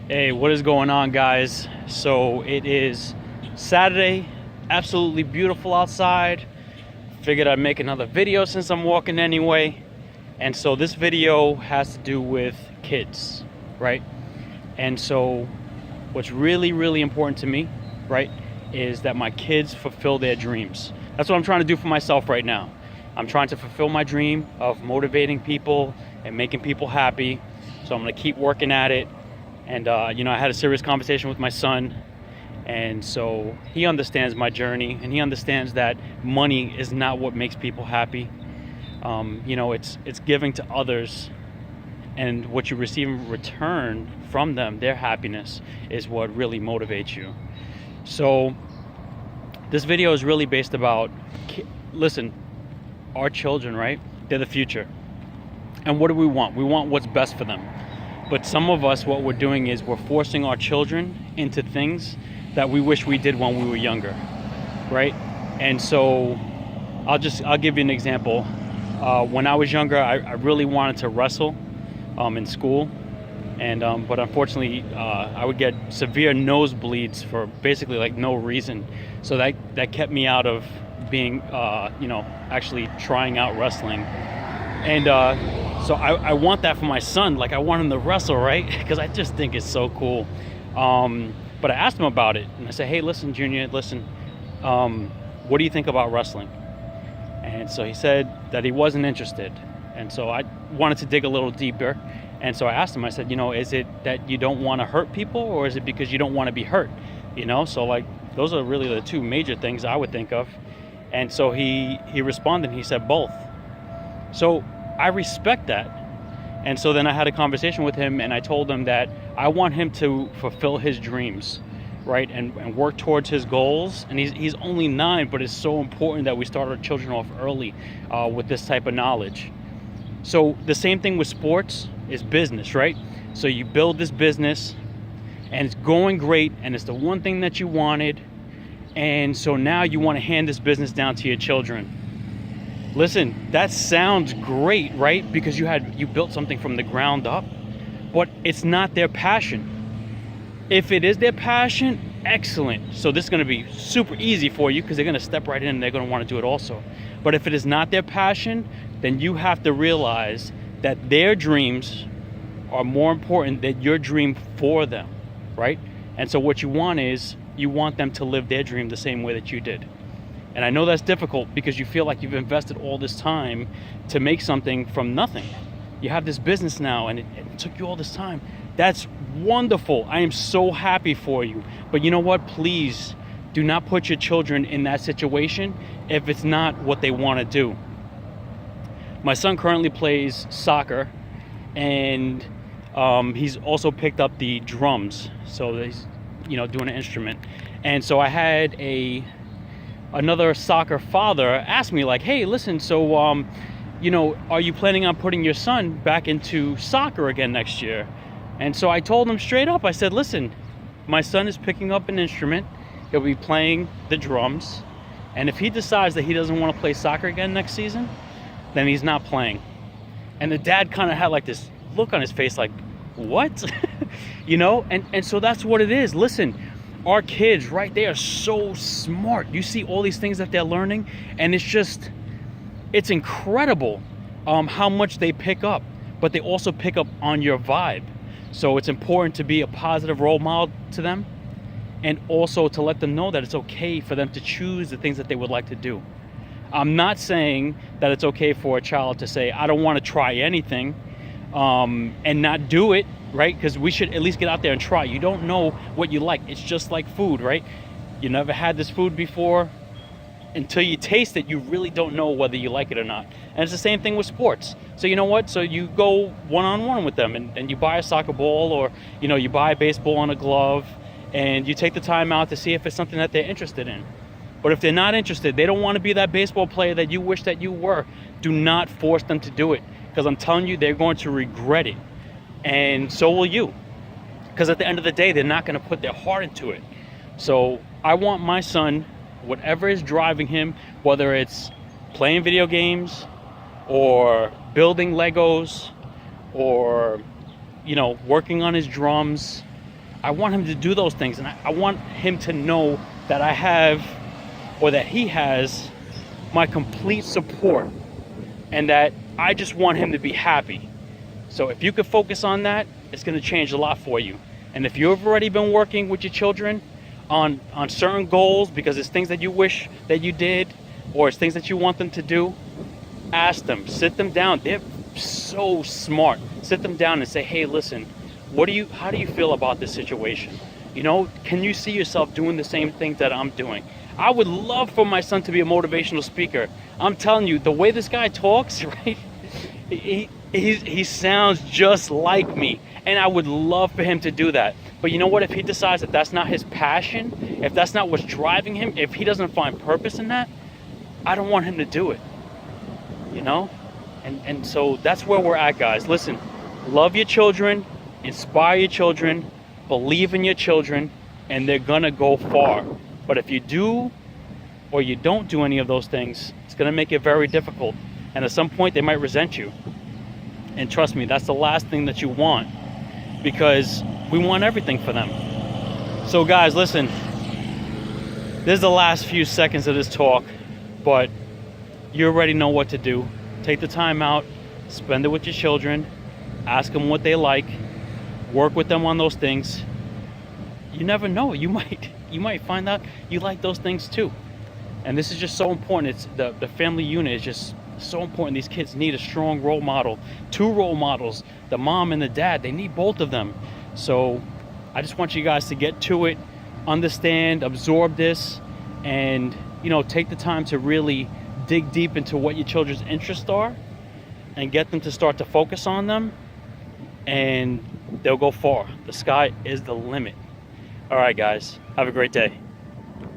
Hey, what is going on, guys? So it is Saturday, absolutely beautiful outside. Figured I'd make another video since I'm walking anyway. And so this video has to do with kids, right? And so what's really important to me, right, is that my kids fulfill their dreams. That's what I'm trying to do for myself right now. I'm trying to fulfill my dream of motivating people and making people happy. So I'm gonna keep working at it. And I had a serious conversation with my son, and so he understands my journey, and he understands that money is not what makes people happy. It's giving to others, and what you receive in return from them, their happiness, is what really motivates you. So this video is really based about, listen, our children, right? They're the future. And what do we want? We want what's best for them. But some of us, what we're doing is we're forcing our children into things that we wish we did when we were younger, right? And so I'll give you an example. When I was younger, I really wanted to wrestle in school, but unfortunately, I would get severe nosebleeds for basically like no reason. So that kept me out of being, actually trying out wrestling. And so I want that for my son. Like, I want him to wrestle, right? Because I just think it's so cool. But I asked him about it, and I said, hey, listen, Junior, what do you think about wrestling? And so he said that he wasn't interested. And so I wanted to dig a little deeper. And so I asked him, I said, is it that you don't want to hurt people, or is it because you don't want to be hurt? So like, those are really the two major things I would think of. And so he responded, he said both. So I respect that. And so then I had a conversation with him, and I told him that I want him to fulfill his dreams, right? And work towards his goals. And he's only 9, but it's so important that we start our children off early with this type of knowledge. So the same thing with sports is business, right? So you build this business, and it's going great, and it's the one thing that you wanted. And so now you want to hand this business down to your children. Listen, that sounds great, right? Because you built something from the ground up, but it's not their passion. If it is their passion, excellent. So this is going to be super easy for you, because they're going to step right in and they're going to want to do it also. But if it is not their passion, then you have to realize that their dreams are more important than your dream for them, right? And so what you want is, you want them to live their dream the same way that you did. And I know that's difficult, because you feel like you've invested all this time to make something from nothing. You have this business now, and it took you all this time. That's wonderful. I am so happy for you. But you know what? Please do not put your children in that situation if it's not what they want to do. My son currently plays soccer, and he's also picked up the drums. So he's, doing an instrument. And so I had another soccer father asked me, like, hey, listen, so are you planning on putting your son back into soccer again next year? And so I told him straight up, I said, listen, my son is picking up an instrument. He'll be playing the drums, and if he decides that he doesn't want to play soccer again next season, then he's not playing. And the dad kind of had like this look on his face, like, what? And so that's what it is. Listen, our kids, right, they are so smart. You see all these things that they're learning, and it's incredible how much they pick up, but they also pick up on your vibe. So it's important to be a positive role model to them, and also to let them know that it's okay for them to choose the things that they would like to do. I'm not saying that it's okay for a child to say, I don't want to try anything, and not do it, right? Because we should at least get out there and try. You don't know what you like. It's just like food, right? You never had this food before. Until you taste it, you really don't know whether you like it or not. And it's the same thing with sports. So you know what? So you go one-on-one with them, and you buy a soccer ball, or you buy a baseball and a glove, and you take the time out to see if it's something that they're interested in. But if they're not interested, they don't want to be that baseball player that you wish that you were, do not force them to do it, because I'm telling you, they're going to regret it. And so will you, because at the end of the day, they're not going to put their heart into it. So I want my son, whatever is driving him, whether it's playing video games or building Legos or working on his drums, I want him to do those things, and I want him to know that I have, or that he has, my complete support, and that I just want him to be happy. So if you could focus on that, it's going to change a lot for you. And if you've already been working with your children on certain goals, because it's things that you wish that you did, or it's things that you want them to do, ask them, sit them down. They're so smart. Sit them down and say, hey, listen, how do you feel about this situation? You know, can you see yourself doing the same things that I'm doing? I would love for my son to be a motivational speaker. I'm telling you, the way this guy talks, right? He sounds just like me, and I would love for him to do that. But you know what? If he decides that that's not his passion, if that's not what's driving him, if he doesn't find purpose in that, I don't want him to do it. You know? And so that's where we're at, guys. Listen, love your children, inspire your children, believe in your children, and they're gonna go far. But if you do or you don't do any of those things, it's gonna make it very difficult. And at some point they might resent you. And trust me, that's the last thing that you want, because we want everything for them. So guys, listen, this is the last few seconds of this talk, but you already know what to do. Take the time out, spend it with your children, ask them what they like, work with them on those things. You never know, you might find out you like those things too. And this is just so important. It's the family unit is just so important. These kids need a strong role model, 2 role models, the mom and the dad. They need both of them. So I just want you guys to get to it, understand, absorb this, and you know, take the time to really dig deep into what your children's interests are and get them to start to focus on them, and they'll go far. The sky is the limit. All right, guys, have a great day.